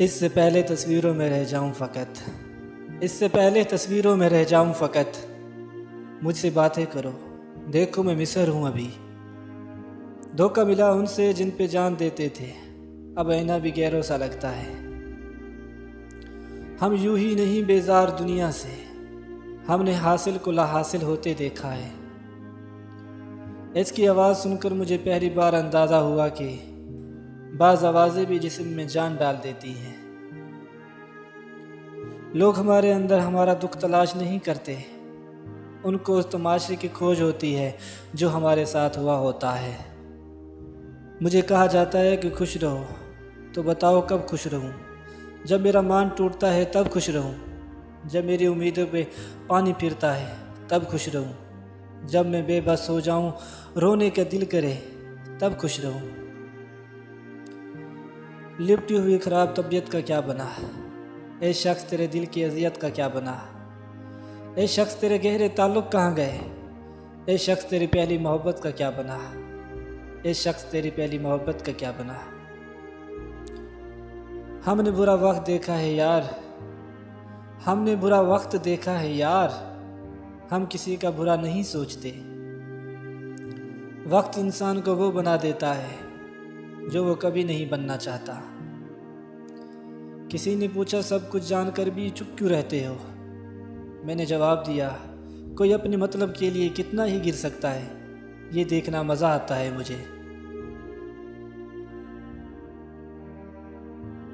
इससे पहले तस्वीरों में रह जाऊं फ़कत, इससे पहले तस्वीरों में रह जाऊं फ़कत। मुझसे बातें करो, देखो मैं मिसर हूँ अभी। धोखा मिला उनसे जिन पे जान देते थे, अब आईना भी गैरों सा लगता है। हम यूं ही नहीं बेजार दुनिया से, हमने हासिल को लाहासिल होते देखा है। इसकी आवाज़ सुनकर मुझे पहली बार अंदाज़ा हुआ कि बाज़ आवाज़ें भी जिस्म में जान डाल देती हैं। लोग हमारे अंदर हमारा दुख तलाश नहीं करते, उनको उस तमाशे की खोज होती है जो हमारे साथ हुआ होता है। मुझे कहा जाता है कि खुश रहो, तो बताओ कब खुश रहूं? जब मेरा मान टूटता है तब खुश रहूं? जब मेरी उम्मीदों पे पानी फिरता है तब खुश रहूं? जब मैं बेबस हो जाऊं, रोने का दिल करे तब खुश रहूं? लिपटी हुई ख़राब तबीयत का क्या बना? ए शख्स तेरे दिल की अजियत का क्या बना? ए शख्स तेरे गहरे ताल्लुक़ कहाँ गए? ए शख्स तेरी पहली मोहब्बत का क्या बना? ए शख्स तेरी पहली मोहब्बत का क्या बना? हमने बुरा वक्त देखा है यार, हमने बुरा वक्त देखा है यार। हम किसी का बुरा नहीं सोचते। वक्त इंसान को वो बना देता है जो वो कभी नहीं बनना चाहता। किसी ने पूछा सब कुछ जानकर भी चुप क्यों रहते हो? मैंने जवाब दिया, कोई अपने मतलब के लिए कितना ही गिर सकता है, ये देखना मज़ा आता है मुझे।